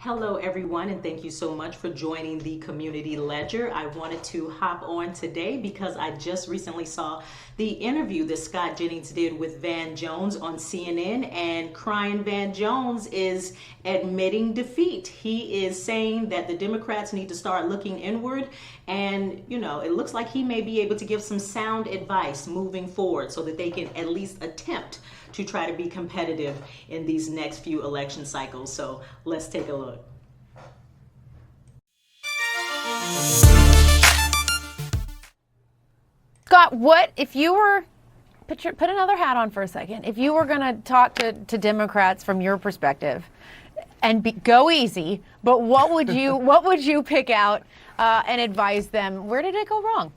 Hello, everyone, and thank you so much for joining the Community Ledger. I wanted to hop on today because I just recently saw the interview that Scott Jennings did with Van Jones on CNN, and crying Van Jones is admitting defeat. He is saying that the Democrats need to start looking inward, and it looks like he may be able to give some sound advice moving forward so that they can at least attempt to try to be competitive in these next few election cycles. So let's take a look. Scott, what if you were put another hat on for a second? If you were going to talk to Democrats from your perspective, and go easy, but what would you pick out and advise them? Where did it go wrong?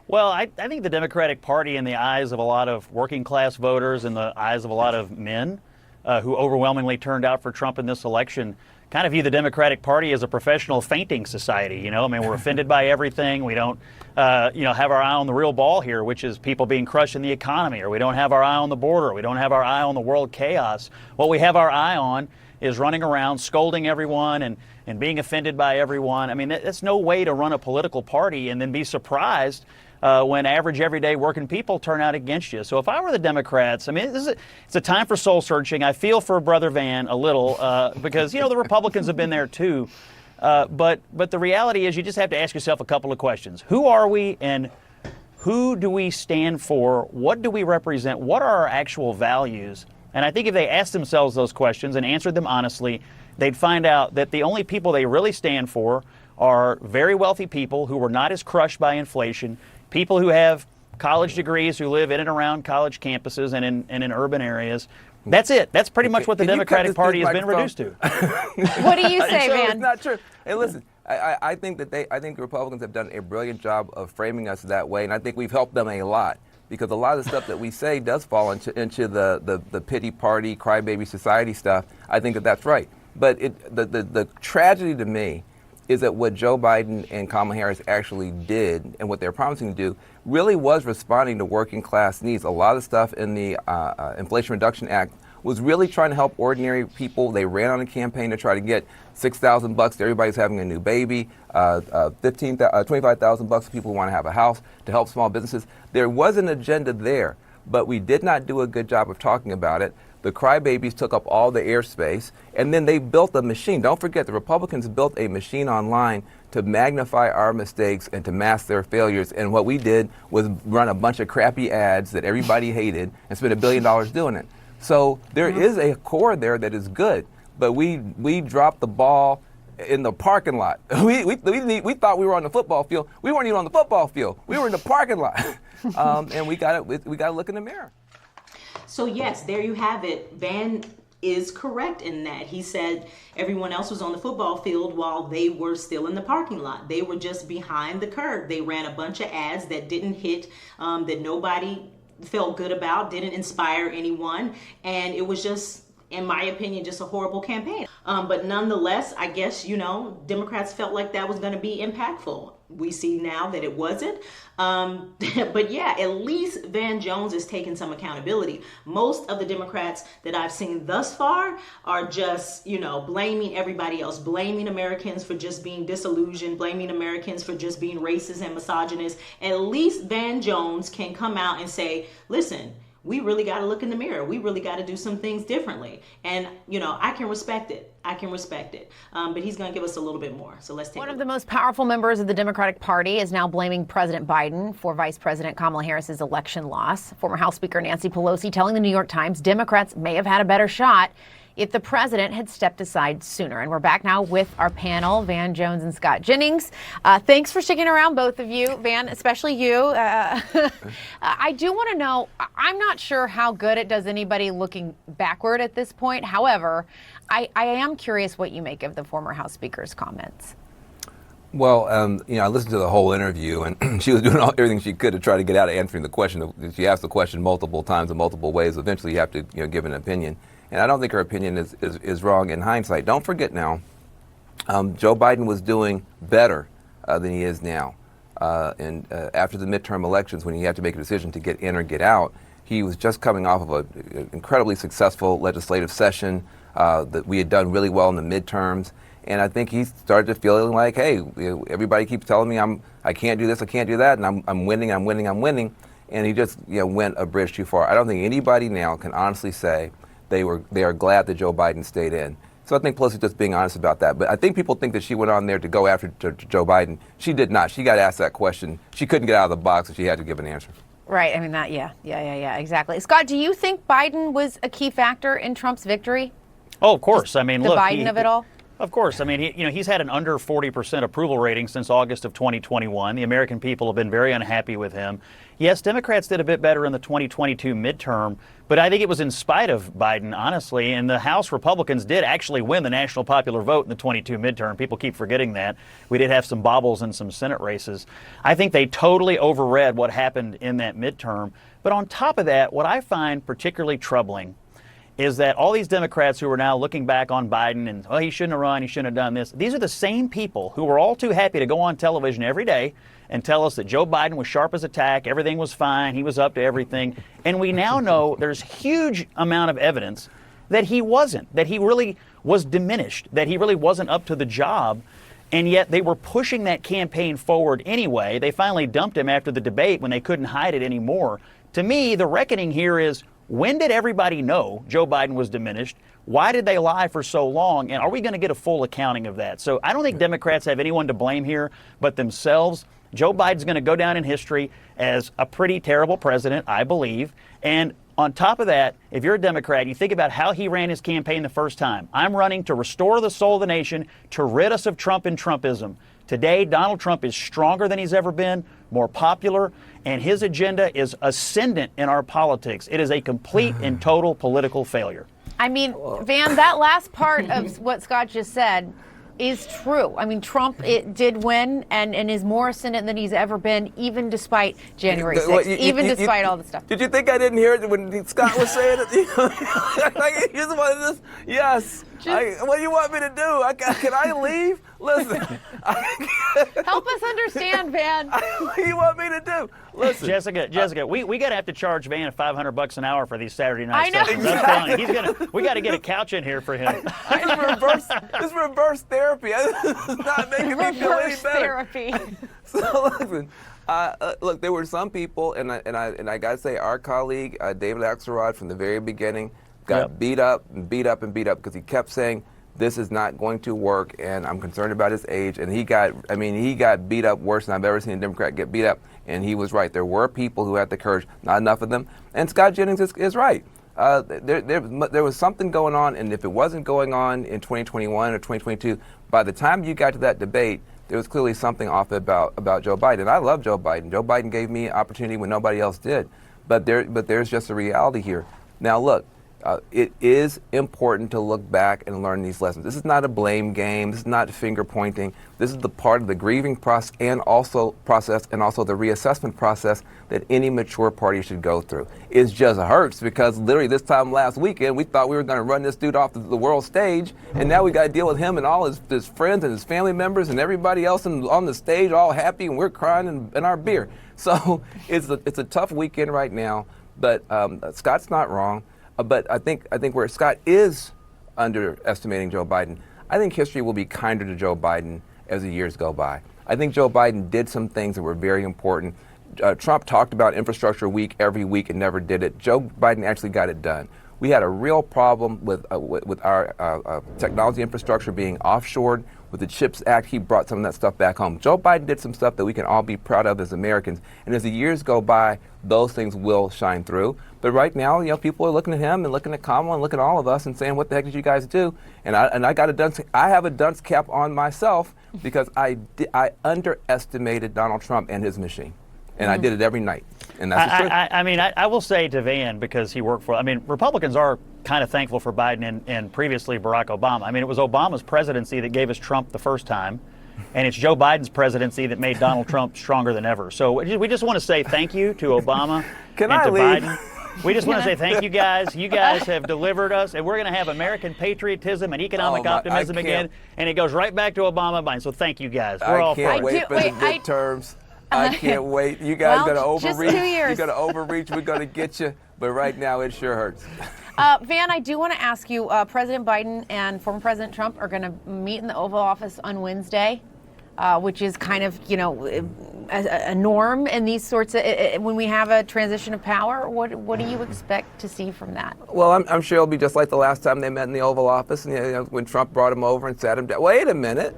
Well, I think the Democratic Party, in the eyes of a lot of working class voters, in the eyes of a lot of men who overwhelmingly turned out for Trump in this election, kind of view the Democratic Party as a professional fainting society. We're offended by everything. We don't, have our eye on the real ball here, which is people being crushed in the economy, or we don't have our eye on the border. We don't have our eye on the world chaos. What we have our eye on is running around scolding everyone and being offended by everyone. I mean, that's no way to run a political party and then be surprised when average, everyday working people turn out against you. So if I were the Democrats, I mean, it's a time for soul searching. I feel for Brother Van a little because, the Republicans have been there too. But the reality is you just have to ask yourself a couple of questions. Who are we, and who do we stand for? What do we represent? What are our actual values? And I think if they asked themselves those questions and answered them honestly, they'd find out that the only people they really stand for are very wealthy people who were not as crushed by inflation, people who have college degrees, who live in and around college campuses and in urban areas. That's it. That's pretty much what the Democratic Party has been reduced to. What do you say, Van? It's not true. Hey, listen, I think the Republicans have done a brilliant job of framing us that way, and I think we've helped them a lot, because a lot of the stuff that we say does fall into the pity party, crybaby society stuff. I think that's right. But the tragedy to me is that what Joe Biden and Kamala Harris actually did, and what they're promising to do, really was responding to working class needs. A lot of stuff in the Inflation Reduction Act was really trying to help ordinary people. They ran on a campaign to try to get $6,000 to everybody who's having a new baby, $25,000 to people who want to have a house, to help small businesses. There was an agenda there, but we did not do a good job of talking about it. The crybabies took up all the airspace, and then they built a machine. Don't forget, the Republicans built a machine online to magnify our mistakes and to mask their failures. And what we did was run a bunch of crappy ads that everybody hated and spend $1 billion doing it. So there is a core there that is good, but we dropped the ball in the parking lot. We thought we were on the football field. We weren't even on the football field. We were in the parking lot, and we got to look in the mirror. So yes, there you have it. Van is correct in that. He said everyone else was on the football field while they were still in the parking lot. They were just behind the curve. They ran a bunch of ads that didn't hit, that nobody felt good about, didn't inspire anyone. And it was just, in my opinion, just a horrible campaign. But nonetheless, I guess, Democrats felt like that was going to be impactful. We see now that it wasn't. But yeah, at least Van Jones is taking some accountability. Most of the Democrats that I've seen thus far are just, blaming everybody else, blaming Americans for just being disillusioned, blaming Americans for just being racist and misogynist. At least Van Jones can come out and say, listen, we really got to look in the mirror. We really got to do some things differently. And, I can respect it. But he's going to give us a little bit more. So let's take One of the most powerful members of the Democratic Party is now blaming President Biden for Vice President Kamala Harris's election loss. Former House Speaker Nancy Pelosi telling the New York Times Democrats may have had a better shot if the president had stepped aside sooner. And we're back now with our panel, Van Jones and Scott Jennings. Thanks for sticking around, both of you. Van, especially you. I do want to know, I'm not sure how good it does anybody looking backward at this point. However, I am curious what you make of the former House Speaker's comments. Well, I listened to the whole interview, and she was doing everything she could to try to get out of answering the question. She asked the question multiple times in multiple ways. Eventually, you have to give an opinion. And I don't think her opinion is wrong in hindsight. Don't forget now, Joe Biden was doing better than he is now. And after the midterm elections, when he had to make a decision to get in or get out, he was just coming off of an incredibly successful legislative session. that we had done really well in the midterms. And I think he started to feel like, hey, everybody keeps telling me I can't do this, I can't do that, and I'm winning. And he just went a bridge too far. I don't think anybody now can honestly say they are glad that Joe Biden stayed in. So I think Pelosi's just being honest about that. But I think people think that she went on there to go after Joe Biden. She did not. She got asked that question. She couldn't get out of the box, and she had to give an answer. Right. I mean, exactly. Scott, do you think Biden was a key factor in Trump's victory? Oh, of course. I mean, the look, Biden of it all? Of course. I mean, he's had an under 40% approval rating since August of 2021. The American people have been very unhappy with him. Yes, Democrats did a bit better in the 2022 midterm, but I think it was in spite of Biden, honestly. And the House Republicans did actually win the national popular vote in the 22 midterm. People keep forgetting that. We did have some bobbles in some Senate races. I think they totally overread what happened in that midterm. But on top of that, what I find particularly troubling is that all these Democrats who are now looking back on Biden and, he shouldn't have run, he shouldn't have done this. These are the same people who were all too happy to go on television every day and tell us that Joe Biden was sharp as a tack, everything was fine, he was up to everything. And we now know there's huge amount of evidence that he wasn't, that he really was diminished, that he really wasn't up to the job. And yet they were pushing that campaign forward anyway. They finally dumped him after the debate when they couldn't hide it anymore. To me, the reckoning here is, when did everybody know Joe Biden was diminished? Why did they lie for so long? And are we going to get a full accounting of that? So I don't think Democrats have anyone to blame here but themselves. Joe Biden's going to go down in history as a pretty terrible president, I believe. And on top of that, if you're a Democrat and you think about how he ran his campaign the first time, I'm running to restore the soul of the nation, to rid us of Trump and Trumpism. Today, Donald Trump is stronger than he's ever been, more popular, and his agenda is ascendant in our politics. It is a complete and total political failure. I mean, Van, that last part of what Scott just said is true. I mean, Trump did win and is more ascendant than he's ever been, even despite January 6th, despite all the stuff. Did you think I didn't hear it when Scott was saying it? Like, he's one of this. Yes. What do you want me to do? Can I leave? Listen. Help us understand, Van. What do you want me to do? Listen. Jessica, we got to have to charge Van $500 an hour for these Saturday night I know. sessions. I'm telling you, we got to get a couch in here for him. This reverse therapy. This is not making me feel any better. Therapy. So listen. Look, there were some people, and I got to say, our colleague David Axelrod from the very beginning got beat up because he kept saying this is not going to work, and I'm concerned about his age. And he got beat up worse than I've ever seen a Democrat get beat up. And he was right. There were people who had the courage, not enough of them. And Scott Jennings is right. There was something going on, and if it wasn't going on in 2021 or 2022, by the time you got to that debate, there was clearly something off about Joe Biden. I love Joe Biden. Joe Biden gave me opportunity when nobody else did. But there's just a reality here. Now, look, it is important to look back and learn these lessons. This is not a blame game. This is not finger pointing. This is the part of the grieving process and also the reassessment process that any mature party should go through. It just hurts because literally this time last weekend, we thought we were going to run this dude off the world stage, and now we got to deal with him and all his friends and his family members and everybody else on the stage all happy, and we're crying in our beer. So it's a tough weekend right now, but Scott's not wrong. But I think where Scott is underestimating Joe Biden, I think history will be kinder to Joe Biden as the years go by. I think Joe Biden did some things that were very important. Trump talked about infrastructure week every week and never did it. Joe Biden actually got it done. We had a real problem with our technology infrastructure being offshored. With the CHIPS Act, he brought some of that stuff back home. Joe Biden did some stuff that we can all be proud of as Americans. And as the years go by, those things will shine through. But right now, people are looking at him and looking at Kamala and looking at all of us and saying, "What the heck did you guys do?" And I have a dunce cap on myself because I underestimated Donald Trump and his machine, and I did it every night. And that's the truth. I will say to Van, because he worked for, Republicans are kind of thankful for Biden and previously Barack Obama. It was Obama's presidency that gave us Trump the first time, and it's Joe Biden's presidency that made Donald Trump stronger than ever. So we just want to say thank you to Obama and to Biden. We just want to say thank you guys. You guys have delivered us, and we're going to have American patriotism and economic optimism again, and it goes right back to Obama and Biden. So thank you guys. We're all for it. I can't wait for the midterms. I can't wait. You guys got to overreach. You're going to overreach. We're going to get you. but right now it sure hurts. Van, I do want to ask you, President Biden and former President Trump are going to meet in the Oval Office on Wednesday, which is kind of, a norm in these sorts of, when we have a transition of power. What do you expect to see from that? Well, I'm sure it'll be just like the last time they met in the Oval Office, and when Trump brought him over and sat him down. Wait a minute.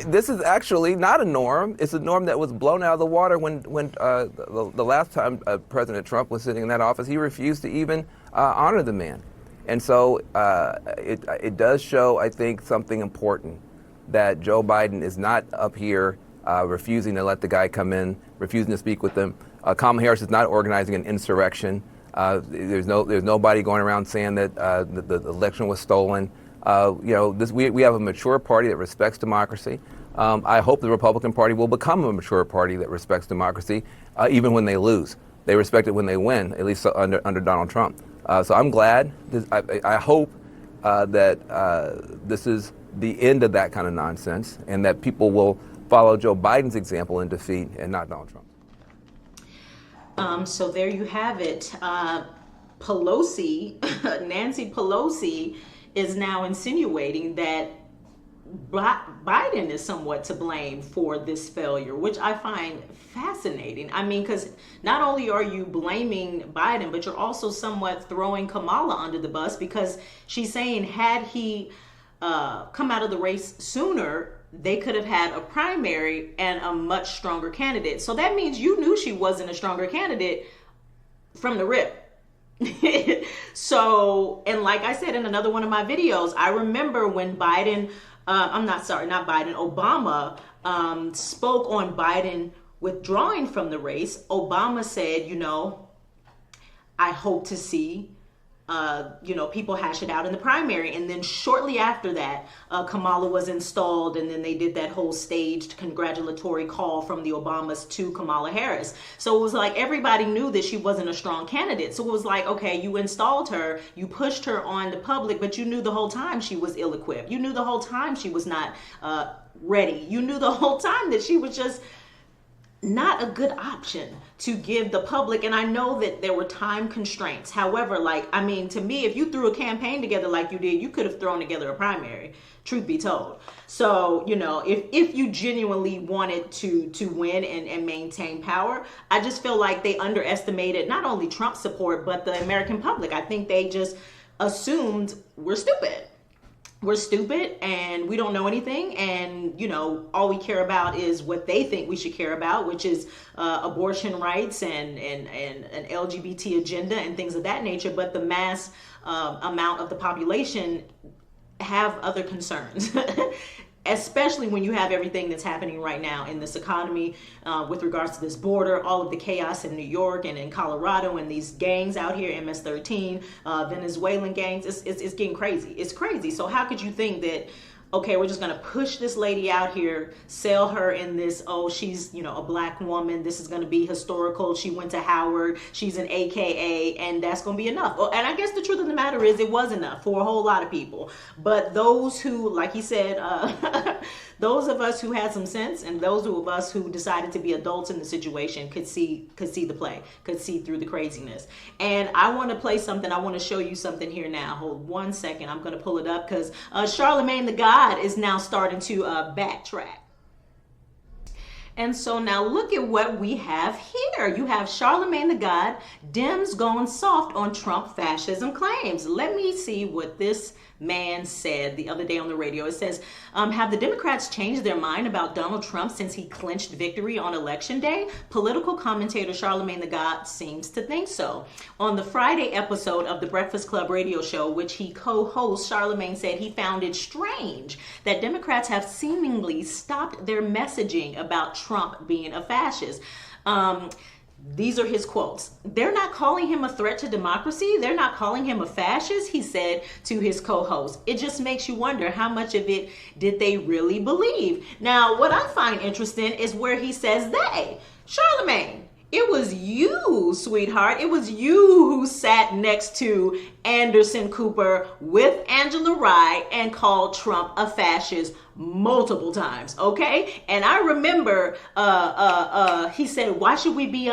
This is actually not a norm. It's a norm that was blown out of the water when the last time President Trump was sitting in that office. He refused to even honor the man. And so it does show, I think, something important, that Joe Biden is not up here refusing to let the guy come in, refusing to speak with them. Kamala Harris is not organizing an insurrection. There's nobody going around saying that the election was stolen. We have a mature party that respects democracy. I hope the Republican Party will become a mature party that respects democracy, even when they lose. They respect it when they win, at least under Donald Trump. So I'm glad. I hope that this is the end of that kind of nonsense, and that people will follow Joe Biden's example in defeat and not Donald Trump. So there you have it. Nancy Pelosi is now insinuating that Biden is somewhat to blame for this failure, which I find fascinating. I mean, because not only are you blaming Biden, but you're also somewhat throwing Kamala under the bus, because she's saying had he come out of the race sooner, they could have had a primary and a much stronger candidate. So that means you knew she wasn't a stronger candidate from the rip. So, and like I said in another one of my videos, I remember when Obama spoke on Biden withdrawing from the race. Obama said, I hope to see people hash it out in the primary. And then shortly after that, Kamala was installed, and then they did that whole staged congratulatory call from the Obamas to Kamala Harris. So it was like everybody knew that she wasn't a strong candidate. So it was like, okay, you installed her, you pushed her on the public, but you knew the whole time she was ill-equipped. You knew the whole time she was not ready. You knew the whole time that she was just not a good option to give the public. And I know that there were time constraints. However, to me, if you threw a campaign together like you did, you could have thrown together a primary, truth be told. So, if you genuinely wanted to win and maintain power, I just feel like they underestimated not only Trump's support, but the American public. I think they just assumed we're stupid. We're stupid and we don't know anything, and all we care about is what they think we should care about, which is abortion rights and an LGBT agenda and things of that nature. But the mass amount of the population have other concerns, especially when you have everything that's happening right now in this economy with regards to this border, all of the chaos in New York and in Colorado, and these gangs out here, MS-13, Venezuelan gangs. It's getting crazy. It's crazy. So how could you think that, okay, we're just going to push this lady out here, sell her in this, she's, a black woman, this is going to be historical, she went to Howard, she's an AKA, and that's going to be enough. And I guess the truth of the matter is it was enough for a whole lot of people. But those who, like he said, those of us who had some sense, and those of us who decided to be adults in the situation could see the play, could see through the craziness. And I want to play something. I want to show you something here now. Hold 1 second. I'm going to pull it up because Charlamagne the God is now starting to backtrack. And so now look at what we have here. You have Charlamagne the God, Dems going soft on Trump fascism claims. Let me see what this man said the other day on the radio. It says, have the Democrats changed their mind about Donald Trump since he clinched victory on Election Day? Political commentator Charlamagne the God seems to think so. On the Friday episode of the Breakfast Club radio show, which he co-hosts, Charlamagne said he found it strange that Democrats have seemingly stopped their messaging about Trump being a fascist. These are his quotes. They're not calling him a threat to democracy. They're not calling him a fascist, he said to his co-host. It just makes you wonder how much of it did they really believe. Now, what I find interesting is where he says they. Charlamagne, it was you, sweetheart. It was you who sat next to Anderson Cooper with Angela Rye and called Trump a fascist multiple times, okay? And I remember he said, why should we be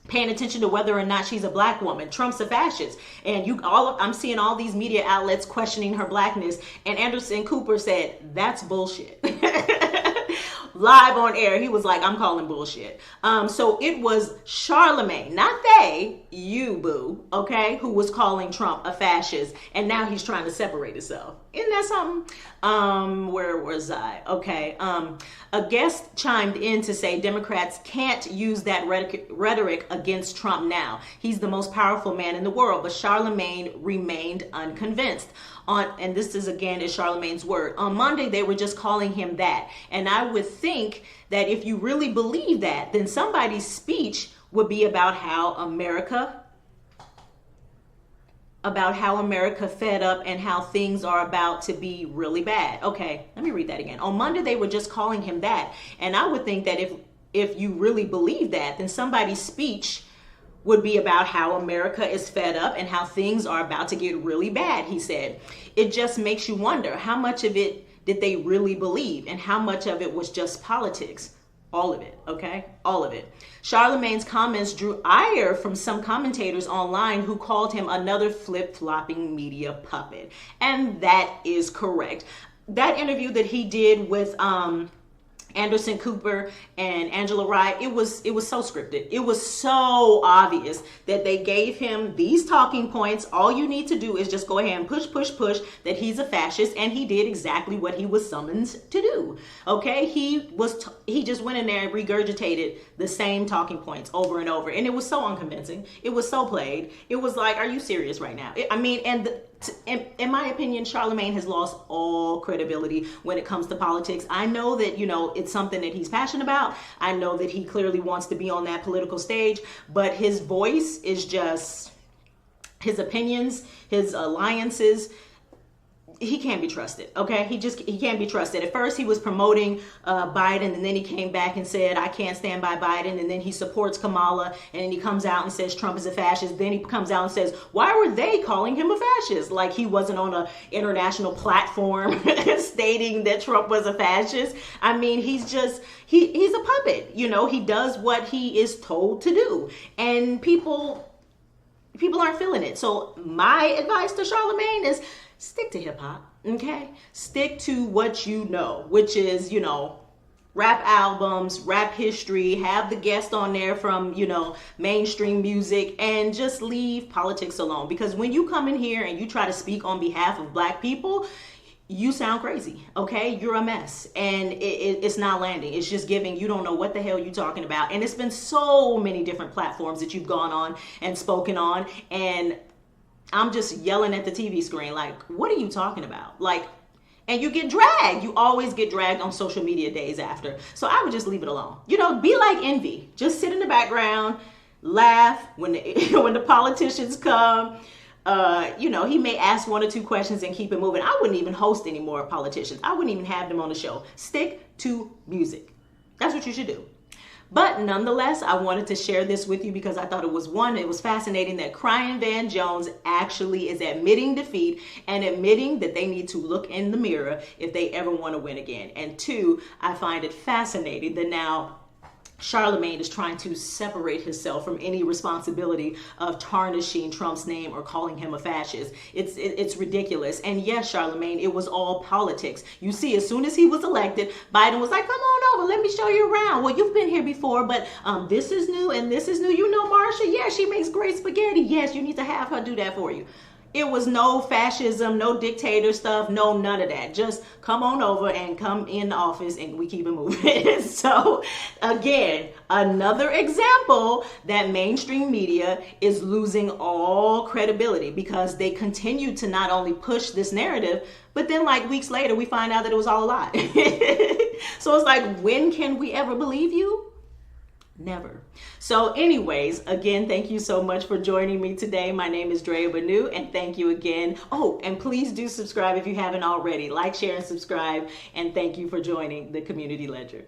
paying attention to whether or not she's a black woman. Trump's a fascist. And I'm seeing all these media outlets questioning her blackness. And Anderson Cooper said, that's bullshit. Live on air, he was like, I'm calling bullshit. So it was Charlamagne, not they, you boo, okay, who was calling Trump a fascist. And now he's trying to separate himself. Isn't that something? Where was I? Okay. A guest chimed in to say Democrats can't use that rhetoric against Trump now. He's the most powerful man in the world, but Charlamagne remained unconvinced. And this is again is Charlamagne's word. On Monday, they were just calling him that. And I would think that if you really believe that, then somebody's speech would be about how America fed up and how things are about to be really bad. Okay, let me read that again. On Monday, they were just calling him that. And I would think that if you really believe that, then somebody's speech would be about how America is fed up and how things are about to get really bad, he said. It just makes you wonder, how much of it did they really believe and how much of it was just politics? All of it, okay? All of it. Charlamagne's comments drew ire from some commentators online who called him another flip-flopping media puppet. And that is correct. That interview that he did with Anderson Cooper and Angela Rye, it was so scripted. It was so obvious that they gave him these talking points. All you need to do is just go ahead and push that he's a fascist, and he did exactly what he was summoned to do. Okay, he just went in there and regurgitated the same talking points over and over, and it was so unconvincing. It was so played. It was like, are you serious right now? In my opinion, Charlamagne has lost all credibility when it comes to politics. I know that, it's something that he's passionate about. I know that he clearly wants to be on that political stage, but his voice is just, his opinions, his alliances, he can't be trusted, okay? He can't be trusted. At first, he was promoting Biden, and then he came back and said, I can't stand by Biden, and then he supports Kamala, and then he comes out and says Trump is a fascist. Then he comes out and says, why were they calling him a fascist? Like he wasn't on an international platform stating that Trump was a fascist. I mean, he's a puppet. He does what he is told to do, and people aren't feeling it. So my advice to Charlamagne is, stick to hip hop, okay? Stick to what you know, which is, rap albums, rap history, have the guest on there from, mainstream music, and just leave politics alone. Because when you come in here and you try to speak on behalf of Black people, you sound crazy, okay? You're a mess, and it's not landing. It's just giving, you don't know what the hell you're talking about. And it's been so many different platforms that you've gone on and spoken on, and I'm just yelling at the TV screen, like, what are you talking about? Like, and you get dragged. You always get dragged on social media days after. So I would just leave it alone. Be like Envy. Just sit in the background, laugh when the politicians come. He may ask one or two questions and keep it moving. I wouldn't even host any more politicians. I wouldn't even have them on the show. Stick to music. That's what you should do. But nonetheless, I wanted to share this with you because I thought it was fascinating that Crying Van Jones actually is admitting defeat and admitting that they need to look in the mirror if they ever want to win again. And two, I find it fascinating that now Charlamagne is trying to separate himself from any responsibility of tarnishing Trump's name or calling him a fascist. It's ridiculous. And yes, Charlamagne, it was all politics. You see, as soon as he was elected, Biden was like, come on over, let me show you around. Well, you've been here before, but this is new and this is new. Marsha? Yeah, she makes great spaghetti. Yes, you need to have her do that for you. It was no fascism, no dictator stuff, no none of that. Just come on over and come in the office and we keep it moving. So again, another example that mainstream media is losing all credibility because they continue to not only push this narrative, but then like weeks later, we find out that it was all a lie. So it's like, when can we ever believe you? Never. So anyways, again, thank you so much for joining me today. My name is Drea Banu, and thank you again. Oh, and please do subscribe if you haven't already. Like, share, and subscribe. And thank you for joining the Community Ledger.